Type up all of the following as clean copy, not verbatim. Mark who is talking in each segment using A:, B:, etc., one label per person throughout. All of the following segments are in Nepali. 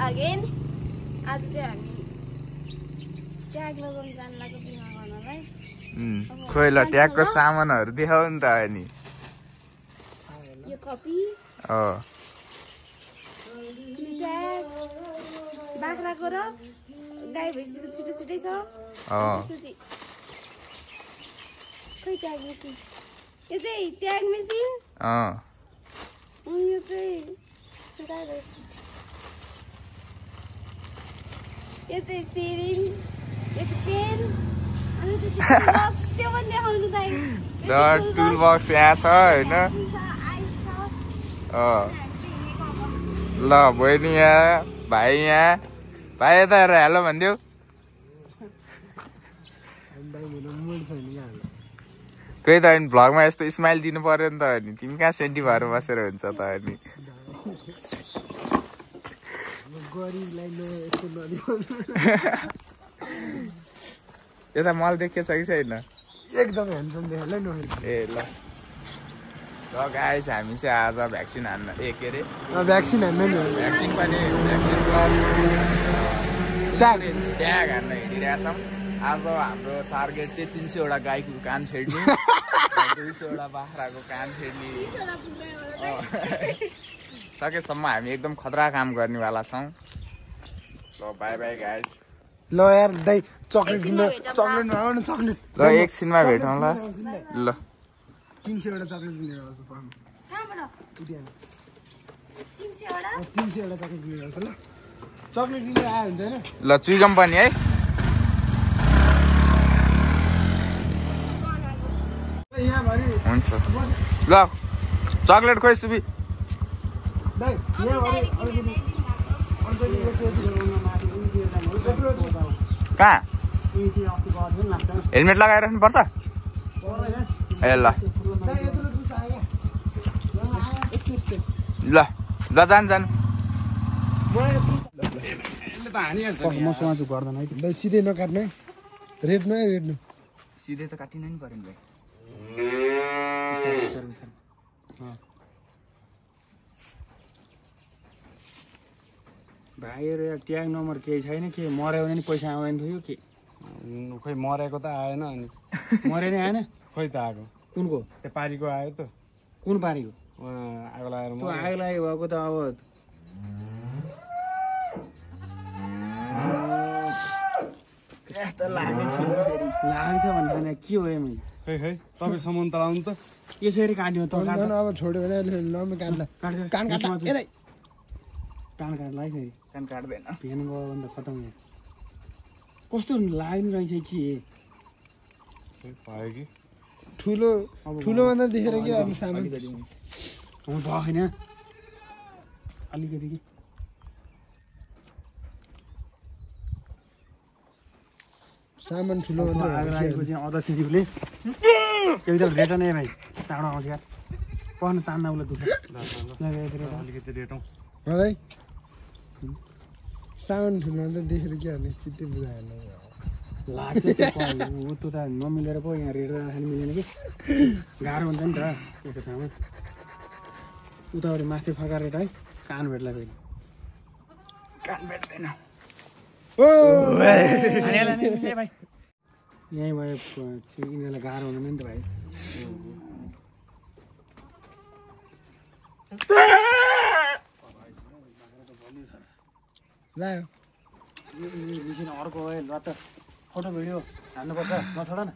A: अगेन आज चाहिँ हामी ट्याग लगाउन जान लाग्यो बिमा गर्नलाई
B: खोइ ल ट्यागको सामानहरु देखाउ नि त अनि
A: यो कपी ट्याग बाख्राको र गाई भैँसीको छुट्टै छुट्टै छ खै ट्याग मेसिन यो चाहिँ ट्याग मेसिन यो चाहिँ यो चाहिँ सिरिन्ज यो चाहिँ पेन अनि त्यो बक्स त्यो पनि देखाउनु दाइ
B: टुल बक्स यहाँ छ हैन ल बहिनी यहाँ भाइ यहाँ भाइ यता हेर हेलो भन्देऊ खोइ त अनि भ्लगमा यस्तो स्माइल दिनु पर्यो नि त अनि तिमी कहाँ सेन्टी भएर बसेर हुन्छ त अनि यता मल देखेछ कि छैन
C: एकदम ह्यान्डसम देखाले न
B: ए ल गाइस हामी चाहिँ आज भ्याक्सिन हान्न के अरे
C: भ्याक्सिन हान्न नि
B: भ्याक्सिन पनि भ्याक्सिन प्लस ट्याग हान्न हिँडिरहेका छौँ आज हाम्रो टार्गेट चाहिँ 300 वटा गाईको कान छेड्ने 200 वटा बाख्राको कान छेड्ने सकेसम्म हामी एकदम खतरा काम गर्नेवाला छौँ ल बाई बाई गाइस
C: ल यार दाइ चकलेट आउन चकलेट
B: ल एकछिनमा भेटौँ ल
C: 300 वटा चकलेट किनेर आउँछ पाउनु कहाँबाट 300 वटा चकलेट किनेर आउँछ ल चकलेट किनेर आयो हुन्छ हैन
B: ल चुइगम पनि है
C: यहाँ भरि
B: हुन्छ ल चकलेट खोइ सुबी
C: दाइ यहाँ भरि
B: कहाँ हेलमेट लगाइराख्नु पर्छ ए ल ल जान
C: मसँग गर्दैन है दाइ सिधै नकाट्नु है रेड्नु है रेड्नु
B: सिधै त काटिनु नि पर्यो नि
D: भाइ ट्याग नम्बर केही छैन के मर्यो भने नि पैसा आउँदैन थियो के
C: खोइ मरेको त आएन अनि
D: मरे नै आएन
C: खोइ त आएको
D: कुनको
C: त्यो पारीको आयो त
D: कुन पारीको
C: आगो लागेर
D: त्यो आगो लागेको भएको त अब लागेछ भन्दा के हो मैले
C: खै तपाईँ सम्म त लाउनु त
D: यसरी काट्यो त
C: अब छोड्यो भने कान
D: काट्ला है फेरि
B: कान काट्दैन
D: भेन गयो भने त खतम यहाँ कस्तो लाग्ने रहेछ के
C: भयो कि ठुलो भन्दा देखेर कि अब सामान
D: भएन अलिकति कि
C: सामान ठुलो
D: आगो लागेको चाहिँ अदर सिजीले एकदम रेट नै भाइ टाढो आउँछ यार पर्न तान्न उसलाई दुःख
C: अलिकति रेटौँ है सामान ठुलो भन्दा देखेर के भने चित्तै बुझाएन
D: लाग्छ त्यो त नमिलेर पो यहाँ रेट राख्नु मिलेन कि गाह्रो हुन्छ नि त त्यसको ठाउँमा उताबाट माथि फर्का रेट है कान भेट्ला फेरि
B: कान भेट्दैन
D: भाइ यहीँ भयो यिनीहरूलाई गाह्रो हुँदैन नि त भाइ
C: लायो
D: अर्को ल त फोटो भिडियो हान्नुपर्छ नछोड न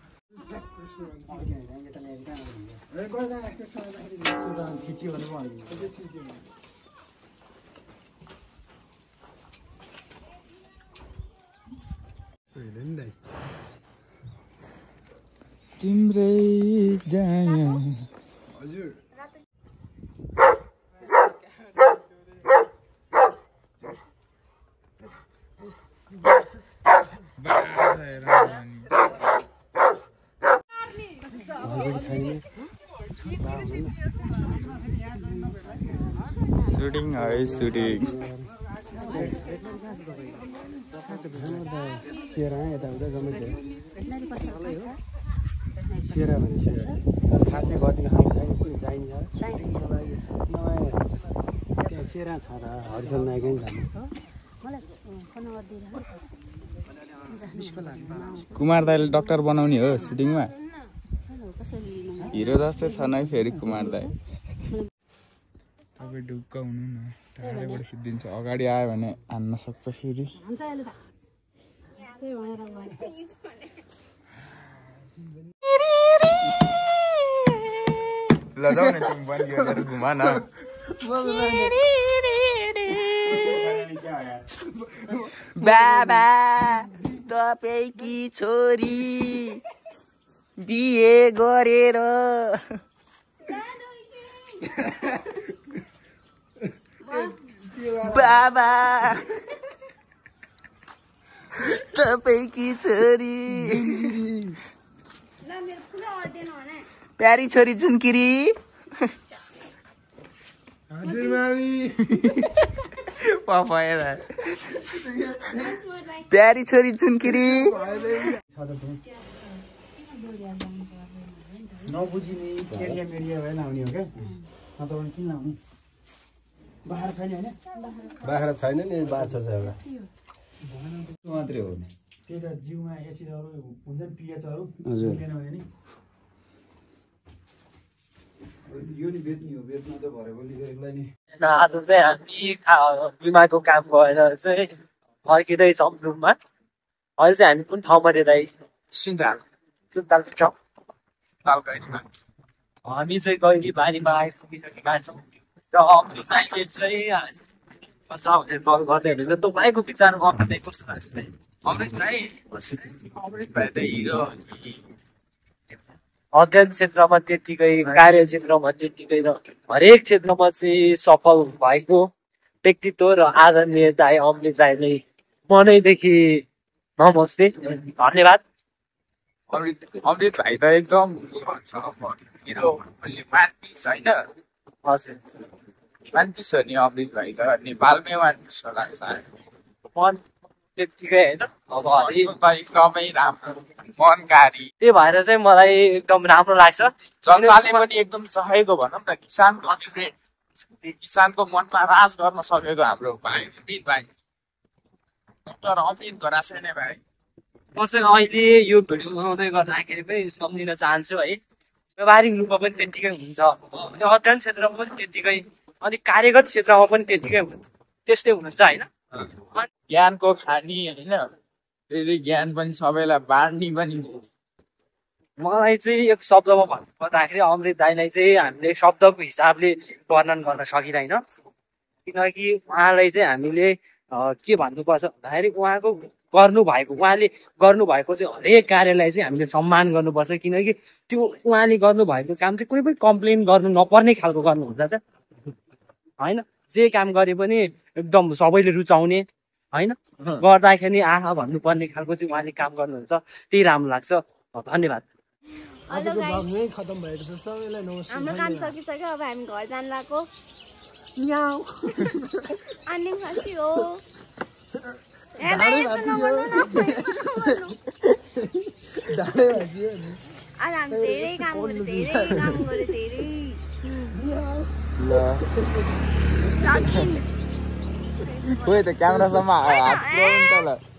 D: खिच्यो भने पो
B: तिम्रै दया
C: हजुर
B: सुटिङ है सुटिङ
D: सेरा यताउता जम्मै सेरा भने सेरा खास चाहिँ गरिदिनु खाएको छैन कुन चाहिन्छ नभए त्यहाँ सेरा छ र हरिसल नायक नि
B: कुमार दाइले डाक्टर बनाउने हो सुटिङमा हिरो जस्तै छ नै फेरि कुमार दाइ तपाईँ ढुक्क हुनु न टाढैबाट खिचिदिन्छ अगाडि आयो भने हान्न सक्छ फेरि ल जाऊ न तिमी पनि गरेर घुमा न बाबा तपाईकी छोरी बिहे गरेर बाबा तपाईकी छोरी प्यारी छोरी झुन्किरी
C: हजुर मामी
B: प्यारी छोरी झुन्किरी
D: नबुझिने एरिया मेरिया भएर आउने हो क्या अन्त किन लाउने बाख्रा छैन होइन
C: बाख्रा छैन नि बाछा छ एउटा
B: मात्रै हो
D: त्यही त जिउमा एसिडहरू हुन्छ नि पिएचहरू हुँदैन भने नि
C: यो नि बेच्ने हो बेच्न त भरे पनि एक्लै नि
E: आज चाहिँ हामी बिमाको काम गरेर चाहिँ फर्किँदैछौँ रुममा अहिले चाहिँ हामी कुन ठाउँमा दाइ सुन्ताल ठाउँ हामी चाहिँ गैरी बारीमा आइपुगिसकेका छौँ र अमृत दाइले चाहिँ कल गर्दै हुनुहुन्छ तपाईँको विचारमा अमृत दाइ कस्तो लाग्छ
B: अमृत भाइ त हिरो
E: अध्ययन क्षेत्रमा त्यत्तिकै कार्य क्षेत्रमा त्यत्तिकै र हरेक क्षेत्रमा चाहिँ सफल भएको व्यक्तित्व र आदरणीय दाइ अमृत दाइलाई मनैदेखि नमस्ते धन्यवाद
B: अमृत भाइ त एकदम हिरो मानपिस होइन
E: हजुर
B: मानपिस हो नि अमृत भाइ त नेपालमै मानपिस हो लाग्छ
E: मन त्यत्तिकै होइन अब
B: एकदमै राम्रो मनकारी
E: त्यही भएर चाहिँ मलाई एकदम राम्रो लाग्छ
B: जनताले पनि एकदम चाहेको भनौँ न किसानको मनमा राज गर्न सकेको हाम्रो भाइ अमृत भाइ डाक्टर अमृत घरासे नै भाइ
E: म चाहिँ अहिले यो भिडियो बनाउँदै गर्दाखेरि पनि सम्झिन चाहन्छु है व्यावहारिक रूपमा पनि त्यत्तिकै हुन्छ अनि अध्ययन क्षेत्रमा पनि त्यत्तिकै अनि कार्यगत क्षेत्रमा पनि त्यत्तिकै त्यस्तै हुनुहुन्छ होइन
B: ज्ञानको खानी होइन फेरि ज्ञान पनि सबैलाई बाँड्ने पनि
E: मलाई चाहिँ एक शब्दमा भन्नुपर्दाखेरि अमृत दाइलाई चाहिँ हामीले शब्दको हिसाबले वर्णन गर्न सकिँदैन किनकि उहाँलाई चाहिँ हामीले के भन्नुपर्छ भन्दाखेरि उहाँले गर्नुभएको चाहिँ हरेक कार्यलाई चाहिँ हामीले सम्मान गर्नुपर्छ किनकि त्यो उहाँले गर्नुभएको काम चाहिँ कुनै पनि कम्प्लेन गर्नु नपर्ने खालको गर्नुहुन्छ त होइन जे काम गरे पनि एकदम सबैले रुचाउने होइन गर्दाखेरि आहा भन्नुपर्ने खालको चाहिँ उहाँले काम गर्नुहुन्छ त्यही राम्रो लाग्छ धन्यवाद
A: हाम्रो काम सकिसक्यो अब हामी घर जान लाग्यो अनि खसी हो आज हामी धेरै काम गऱ्यो धेरै
B: खोइ त क्यामेरासम्म हात पुऱ्याउनु त ल